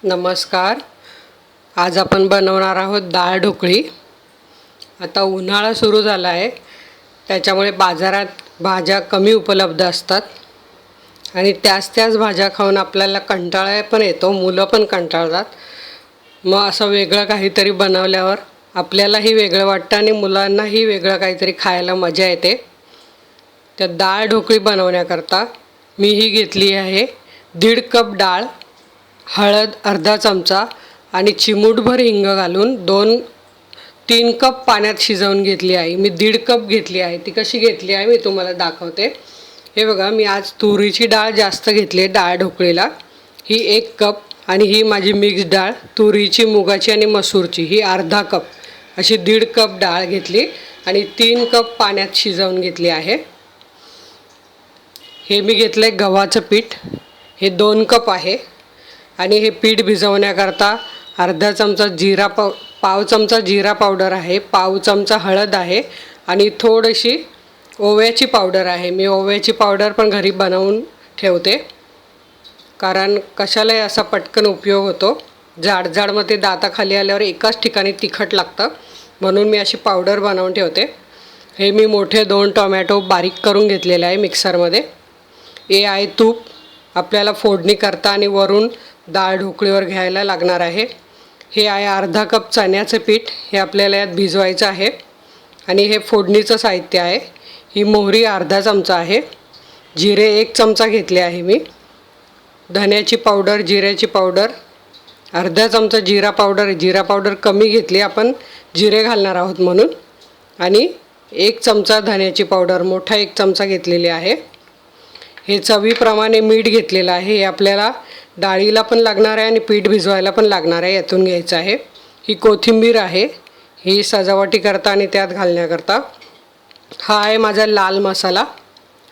नमस्कार. आज आपण बनवणार आहोत डाळ ढोकळी. आता उन्हाळा सुरू झाला आहे, त्याच्यामुळे बाजारात भाज्या कमी उपलब्ध असतात आणि त्याच भाज्या खाऊन आपल्याला कंटाळा पण येतो, मुलं पण कंटाळतात. मग असं वेगळं काहीतरी बनवल्यावर आपल्यालाही वेगळं वाटतं आणि मुलांनाही वेगळं काहीतरी खायला मजा येते. त्या डाळ ढोकळी बनवण्याकरता मी ही घेतली आहे 1.5 कप डाळ, हळद अर्धा चमचा आणि चिमूटभर हिंग घालून 2-3 कप पाण्यात शिजवून घेतली आहे. मी 1.5 कप घेतली आहे. ती कशी घेतली आहे मी तुम्हाला दाखवते. हे बघा, मी आज तुरीची डाळ जास्त घेतली आहे डाळ ढोकळीला. ही 1 कप आणि ही माझी मिक्स डाळ तुरीची, मुगाची आणि मसूरची ही अर्धा कप, अशी 1.5 कप डाळ घेतली आणि 3 कप पाण्यात शिजवून घेतली आहे. हे मी घेतलं आहे गव्हाचं पीठ, हे 2 कप आहे. आणि हे पीठ भिजवण्याकरता अर्धा चमचा पाव चमचा जिरा पावडर आहे, पाव चमचा हळद आहे आणि थोडीशी ओव्याची पावडर आहे. मी ओव्याची पावडर पण घरी बनवून ठेवते, कारण कशालाही असा पटकन उपयोग होतो. जाडमध्ये दाताखाली आल्यावर एकाच ठिकाणी तिखट लागतं, म्हणून मी अशी पावडर बनवून ठेवते. हे मी मोठे 2 टोमॅटो बारीक करून घेतलेले आहे मिक्सरमध्ये. हे आहे तूप, आपल्याला फोडणी करता आणि वरून डाळ ढोकळीवर घ्यायला लागणार आहे. हे आहे अर्धा कप चण्याचं पीठ, हे आपल्याला यात भिजवायचं आहे. आणि हे फोडणीचं साहित्य आहे. ही मोहरी अर्धा चमचा आहे, जिरे 1 चमचा घेतले आहे मी, धन्याची पावडर, जिऱ्याची पावडर अर्धा चमचा, जिरा पावडर कमी घेतली, आपण जिरे घालणार आहोत म्हणून. आणि 1 चमचा धन्याची पावडर, मोठा 1 चमचा घेतलेली आहे. हे चवीप्रमाणे मीठ घेतलेलं आहे. हे आपल्याला डाळीला पण लागणार आहे आणि पीठ भिजवायला पण लागणार आहे, यातून घ्यायचं आहे. ही कोथिंबीर आहे, ही सजावटी करता आणि त्यात घालण्याकरता. हा आहे माझा लाल मसाला,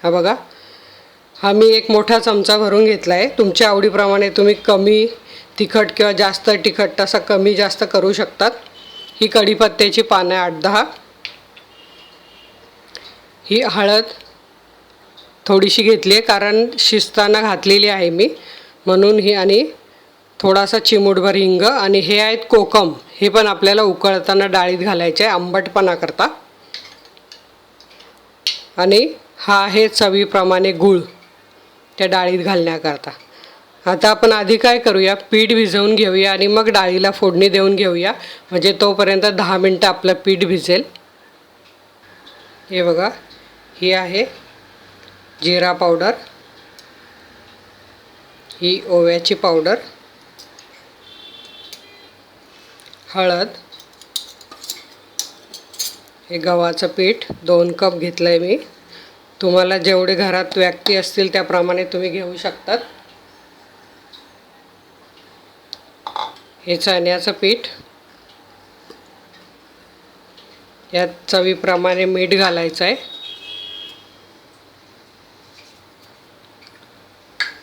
हा बघा, हा मी 1 मोठा चमचा भरून घेतला आहे. तुमच्या आवडीप्रमाणे तुम्ही कमी तिखट किंवा जास्त तिखट तसं कमी जास्त करू शकतात. ही कढीपत्त्याची पानं 8-10. ही हळद थोडीशी घेतली आहे, कारण शिजताना घातलेली आहे मी म्हणून ही. आणि थोडासा चिमूटभर हिंग. आणि हे आहेत कोकम, हे पण आपल्याला उकळताना डाळीत घालायचे आहे आंबटपणा करता. आणि हा आहे चवीप्रमाणे गूळ त्या डाळीत घालण्याकरता. आता आपण आधी काय करूया, पीठ भिजवून घेऊया आणि मग डाळीला फोडणी देऊन घेऊया, म्हणजे तोपर्यंत 10 मिनटं आपलं पीठ भिजेल. हे बघा, ही आहे जिरा पावडर, ही ओव्याची पावडर, हळद, हे गव्हाचं पीठ 2 कप घेतलं आहे मी. तुम्हाला जेवढे घरात व्यक्ती असतील त्याप्रमाणे तुम्ही घेऊ शकतात. हे चण्याचं पीठ, यात चवीप्रमाणे मीठ घालायचं आहे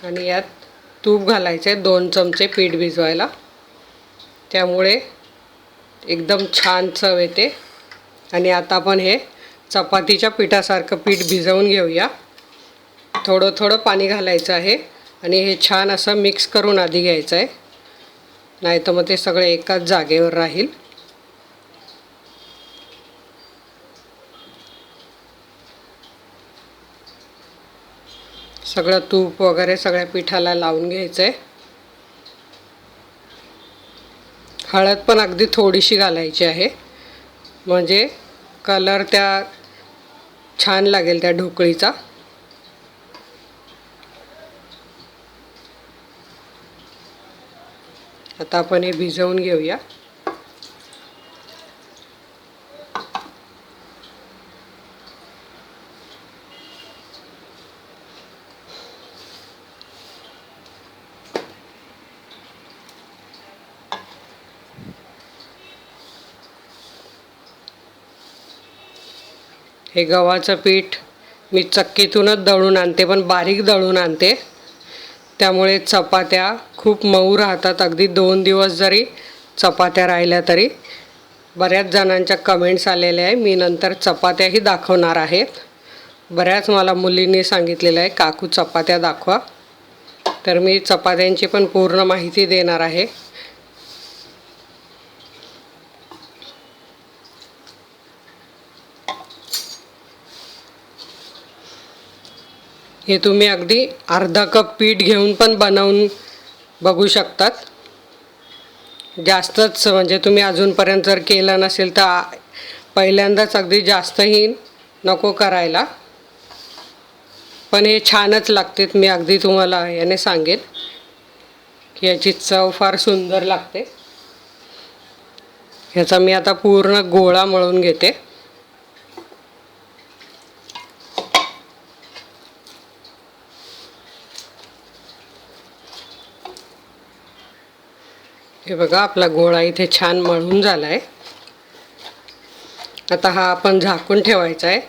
आणि यात तूप घालायचं आहे 2 चमचे पीठ भिजवायला, त्यामुळे एकदम छान चव येते. आणि आता आपण हे चपातीच्या पिठासारखं पीठ भिजवून घेऊया. थोडं पाणी घालायचं आहे आणि हे छान असं मिक्स करून आधी घ्यायचं आहे, नाही तर मग ते सगळं एकाच जागेवर राहील. सगळं तूप वगैरे सगळ्या पिठाला लावून घ्यायचं आहे. हळद पण अगदी थोडीशी घालायची आहे, म्हणजे कलर त्या छान लागेल त्या ढोकळीचा. आता आपण हे भिजवून घेऊया. हे गव्हाचं पीठ मी चक्कीतूनच दळून आणते, पण बारीक दळून आणते, त्यामुळे चपात्या खूप मऊ राहतात. अगदी 2 दिवस जरी चपात्या राहिल्या तरी. बऱ्याच जणांच्या कमेंट्स आलेल्या आहे, मी नंतर चपात्याही दाखवणार आहेत. बऱ्याच मला मुलींनी सांगितलेलं आहे, काकू चपात्या दाखवा. तर मी चपात्यांची पण पूर्ण माहिती देणार आहे. हे तुम्ही अगदी अर्धा कप पीठ घेऊन पण बनवून बघू शकतात. जास्तच म्हणजे तुम्ही अजूनपर्यंत जर केलं नसेल तर पहिल्यांदाच अगदी जास्तही नको करायला, पण हे छानच लागतात. मी अगदी तुम्हाला याने सांगेन की याची चव फार सुंदर लागते. ह्याचा मी आता पूर्ण गोळा मळून घेते. हे बघा, आपला गोळा इथे छान मळून झाला आहे. आता हा आपण झाकून ठेवायचा आहे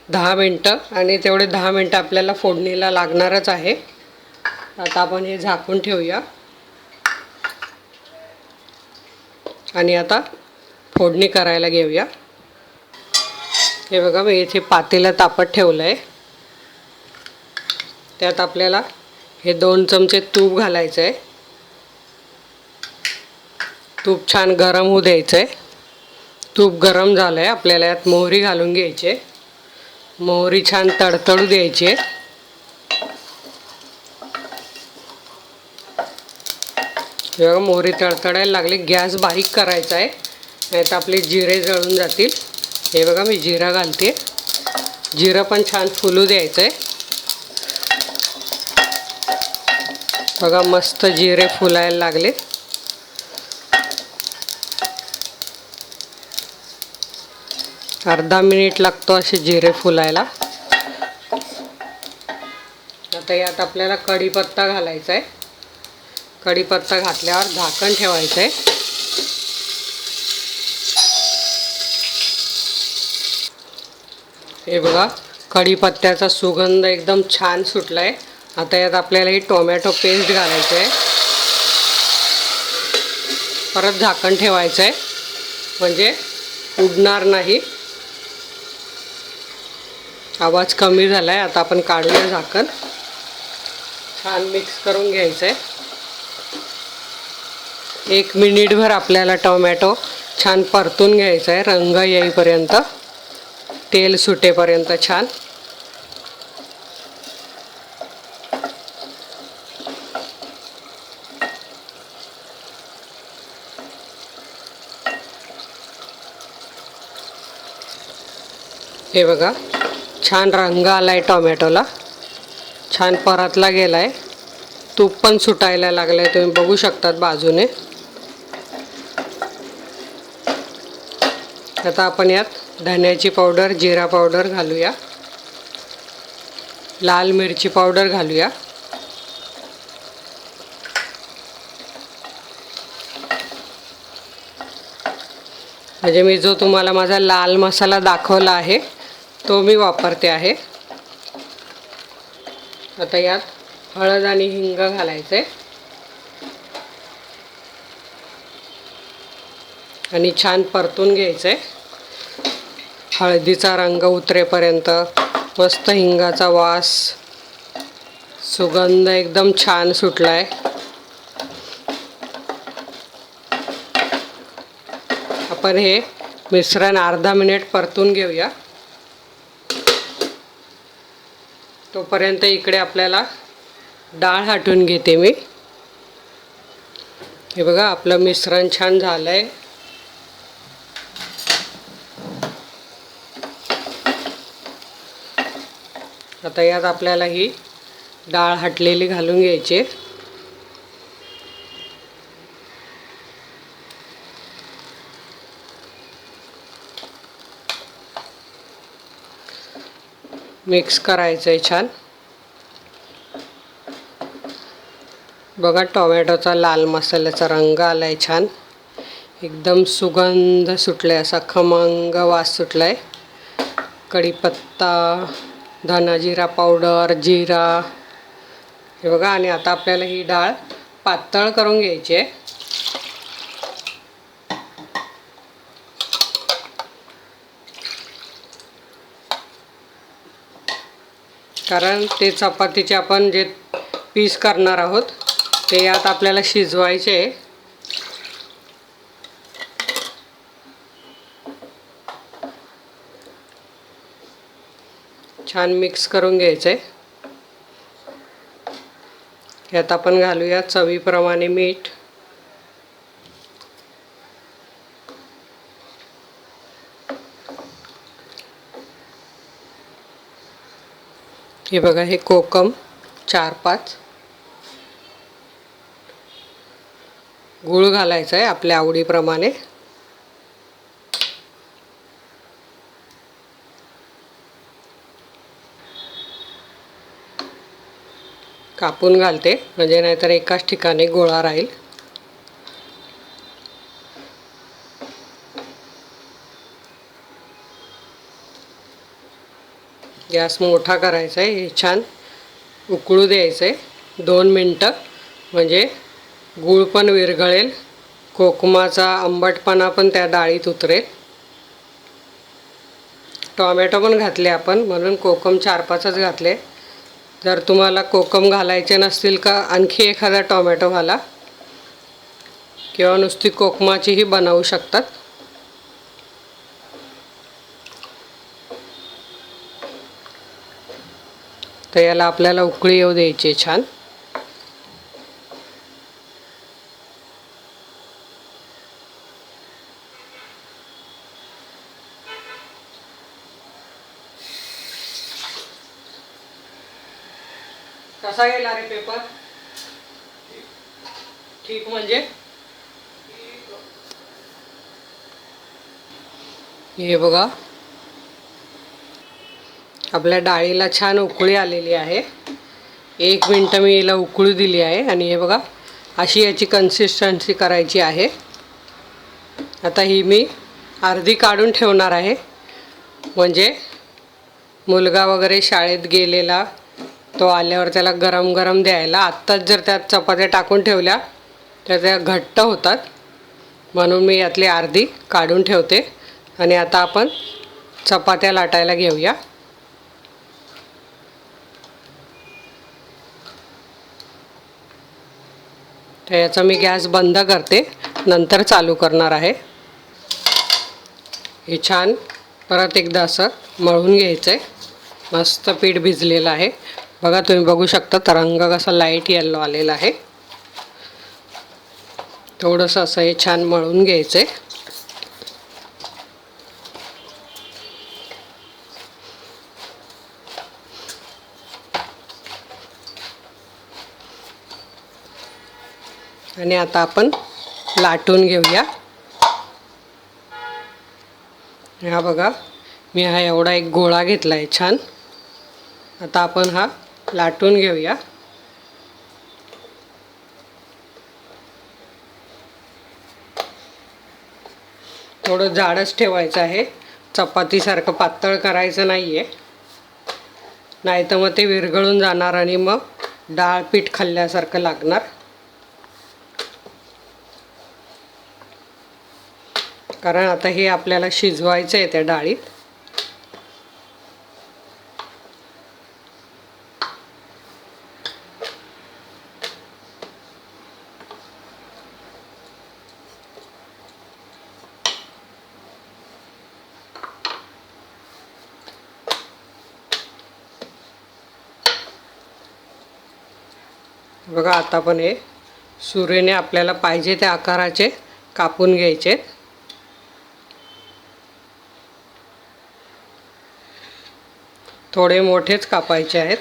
10 मिनटं, आणि तेवढे 10 मिनटं आपल्याला फोडणीला लागणारच आहे. आता आपण हे झाकून ठेवूया आणि आता फोडणी करायला घेऊया. हे बघा, मी इथे पातेलं तापत ठेवलं आहे. त्यात आपल्याला हे 2 चमचे तूप घालायचं आहे. तूप छान गरम होऊ द्यायचं आहे. तूप गरम झालं आहे, आपल्याला यात मोहरी घालून घ्यायची आहे. मोहरी छान तडतडू द्यायची आहे. जेव्हा मोहरी तडतडायला लागली, गॅस बारीक करायचा आहे, नाहीतर आपले जिरे जळून जातील. हे बघा, मी जिरा घालते. जिरं पण छान फुलू द्यायचं आहे. बघा, मस्त जिरे फुलायला लागले. अर्धा मिनिट लागतो असे जिरे फुलायला. आता यात आपल्याला कढीपत्ता घालायचा आहे. कढीपत्ता घातल्यावर झाकण ठेवायचं आहे. हे बघा, कढीपत्त्याचा सुगंध एकदम छान सुटला आहे. आता यात आपल्याला ही टोमॅटो पेस्ट घालायचं आहे. परत झाकण ठेवायचं आहे, म्हणजे उडणार नाही. आवाज कमी झाला आहे. आता आपण काढूया झाकण. छान मिक्स करून घ्यायचं आहे. 1 मिनिटभर आपल्याला टोमॅटो छान परतून घ्यायचा आहे, रंग येईपर्यंत, तेल सुटेपर्यंत छान. हे बघा, छान रंग आला आहे टोमॅटोला, छान परतला गेला आहे. तूप पण सुटायला लागलं आहे, तुम्ही बघू शकतात बाजूने. आता आपण यात धन्याची पावडर, जिरा पावडर घालूया. लाल मिरची पावडर घालूया. म्हणजे मी जो तुम्हाला माझा लाल मसाला दाखवला आहे तो मी वापरते आहे. आता यात हळद आणि हिंग घालायचं आहे आणि छान परतून घ्यायचं आहे. हळदीचा रंग उतरेपर्यंत, मस्त हिंगाचा वास, सुगंध एकदम छान सुटला आहे. आपण हे मिश्रण अर्धा मिनिट परतून घेऊया. तोपर्यंत इकडे आपल्याला डाळ हाटून घेते मी. हे बघा, आपलं मिश्रण छान झालं आहे. आता यात आपल्याला ही डाळ हाटलेली घालून घ्यायची. मिक्स करायचं आहे छान. बघा, टोमॅटोचा लाल मसाल्याचा रंग आला आहे छान. एकदम सुगंध सुटला आहे, असा खमंग वास सुटला आहे. कढीपत्ता, धना जिरा पावडर, जिरा. हे बघा, आणि आता आपल्याला ही डाळ पातळ करून घ्यायची आहे. कारण ते चपातीचे आपण जे पीस करणार आहोत ते यात आपल्याला शिजवायचे आहे. छान मिक्स करून घ्यायचे. यात आपण घालूया चवीप्रमाणे मीठ. हे बघा, हे कोकम 4-5. गूळ घालायचा आहे आपल्या आवडीप्रमाणे. कापून घालते म्हणजे नाहीतर एकाच ठिकाणी गोळा राहील. गॅस मोठा करायचा आहे. हे छान उकळू द्यायचं आहे 2 मिनटं, म्हणजे गूळ पण विरघळेल, कोकमाचा आंबटपणा पण त्या डाळीत उतरेल. टोमॅटो पण घातले आपण, म्हणून कोकम 4-5च घातले. जर तुम्हाला कोकम घालायचे नसतील का आणखी एखादा टोमॅटो घाला, किंवा नुसती कोकमाचीही बनवू शकतात. तर याला आपल्याला उकळी येऊ द्यायची छान. कसा गेला रे पेपर? ठीक म्हणजे हे बघा, आपल्या डाळीला छान उकळी आलेली आहे. 1 मिनटं मी याला उकळू दिली आहे. आणि हे बघा, अशी याची कन्सिस्टन्सी करायची आहे. आता ही मी अर्धी काढून ठेवणार आहे, म्हणजे मुलगा वगैरे शाळेत गेलेला तो आल्यावर त्याला गरम गरम द्यायला. आत्ताच जर त्यात चपात्या टाकून ठेवल्या तर त्या घट्ट होतात, म्हणून मी यातली अर्धी काढून ठेवते. आणि आता आपण चपात्या लाटायला घेऊया. तर याचा मी गॅस बंद करते, नंतर चालू करणार आहे. हे छान परत एकदा असं मळून घ्यायचं आहे. मस्त पीठ भिजलेलं आहे बघा, तुम्ही बघू शकता रंग कसा लाईट येलो आलेला आहे. थोडंसं असं हे छान मळून घ्यायचं आहे. आणि आता आपण लाटून घेऊया. हा बघा, मी हा एवढा एक गोळा घेतला आहे छान. आता आपण हा लाटून घेऊया. थोडं जाडच ठेवायचं आहे, चपातीसारखं पातळ करायचं नाही आहे, नाही तर मग ते विरघळून जाणार आणि मग डाळ पीठ खाल्ल्यासारखं लागणार. कारण आता हे आपल्याला शिजवायचं आहे त्या डाळीत. बघा, आता पण हे सुरीने आपल्याला पाहिजे त्या आकाराचे कापून घ्यायचे. थोडे मोठेच कापायचे आहेत.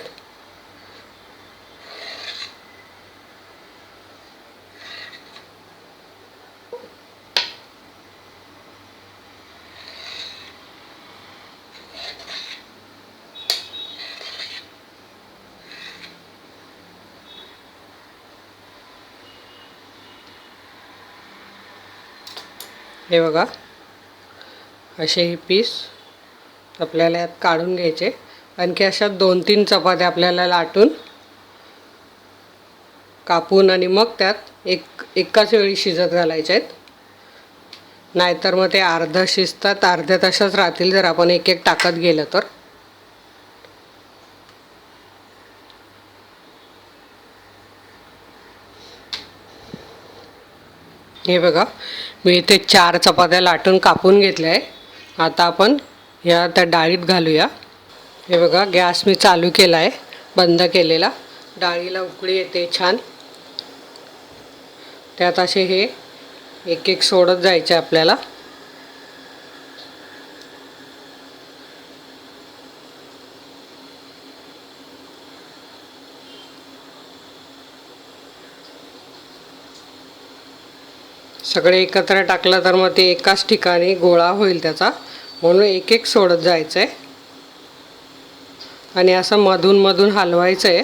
हे बघा, असे हे पीस आपल्याला यात काढून घ्यायचे. आणखी अशा 2-3 चपात्या आपल्याला लाटून कापून आणि मग त्यात एकाच वेळी शिजत घालायचे आहेत. नाहीतर मग ते अर्ध शिजतात, अर्ध्या तशाच राहतील जर आपण एक एक टाकत गेलं तर. हे बघा, मी इथे 4 चपात्या लाटून कापून घेतल्या आहे. आता आपण या त्या डाळीत घालूया. हे बघा, गॅस मी चालू केला आहे, बंद केलेला. डाळीला उकळी येते छान. त्यात असे हे एक एक सोडत जायचे आपल्याला. सगळे एकत्र टाकलं तर मग ते एकाच ठिकाणी गोळा होईल त्याचा, म्हणून एक एक सोडत जायचं आहे आणि असं मधून मधून हलवायचं आहे.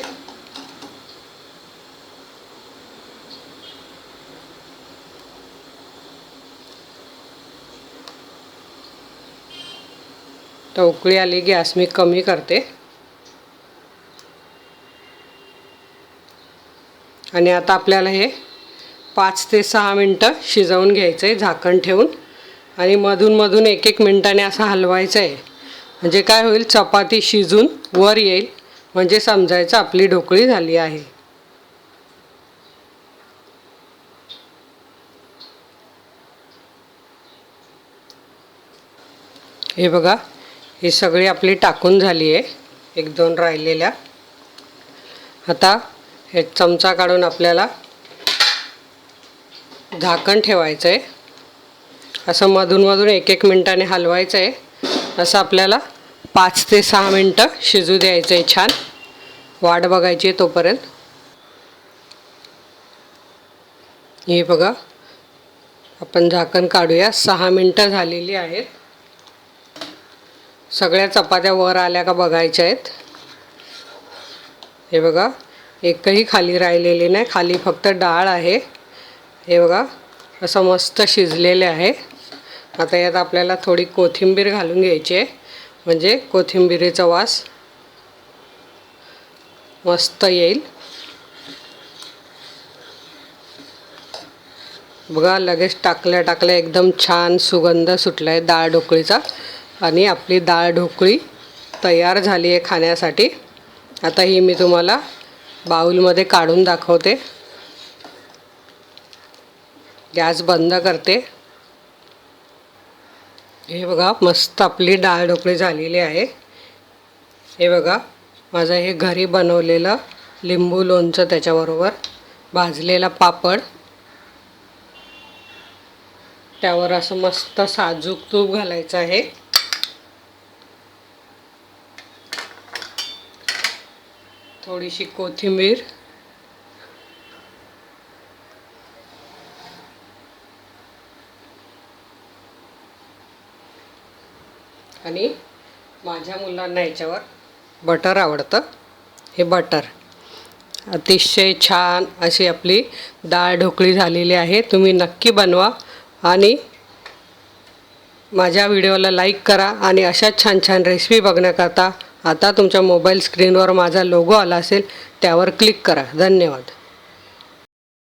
तर उकळी आली, गॅस मी कमी करते. आणि आता आपल्याला हे 5 ते 6 मिनटं शिजवून घ्यायचं आहे झाकण ठेवून. आणि मधून मधून एक एक मिनटाने असं हलवायचं आहे. म्हणजे काय होईल, चपाती शिजून वर येईल, म्हणजे समजायचं आपली ढोकळी झाली आहे. हे बघा, ही सगळी आपली टाकून झाली आहे, 1-2 राहिलेल्या. आता हे चमचा काढून आपल्याला झाकण ठेवायचं आहे. असं मधून मधून एक एक मिनटाने हलवायचं आहे. असं आपल्याला 5 ते 6 मिनटं शिजू द्यायचं आहे छान. वाट बघायची आहे तोपर्यंत. हे बघा, आपण झाकण काढूया. 6 मिनटं झालेली आहेत. सगळ्या चपात्या वर आल्या का बघायच्या आहेत. हे बघा, एकही खाली राहिलेली नाही, खाली फक्त डाळ आहे. हे बघा, असं मस्त शिजलेले आहे. आता यात आपल्याला थोडी कोथिंबीर घालून घ्यायची आहे, म्हणजे कोथिंबीरीचा वास मस्त येईल. बघा, लगेच टाकल्या टाकल्या एकदम छान सुगंध सुटला आहे डाळ ढोकळीचा. आणि आपली डाळ ढोकळी तयार झाली आहे खाण्यासाठी. आता ही मी तुम्हाला बाउलमध्ये काढून दाखवते. गॅस बंद करते. हे बघा, मस्त आपली डाळ ढोकळी झालेली आहे. हे बघा, माझं हे घरी बनवलेलं लिंबू लोणचं, त्याच्याबरोबर भाजलेला पापड, त्यावर असं मस्त साजूक तूप घालायचं आहे. थोडीशी कोथिंबीर, आणि माझ्या मुलांना याच्यावर बटर आवडतं. हे बटर. अतिशय छान अशी आपली डाळ ढोकळी झालेली आहे. तुम्ही नक्की बनवा आणि माझ्या व्हिडिओला लाईक करा. आणि अशाच छान छान रेसिपी बघण्याकरता आता तुमच्या मोबाईल स्क्रीनवर माझा लोगो आला असेल, त्यावर क्लिक करा. धन्यवाद.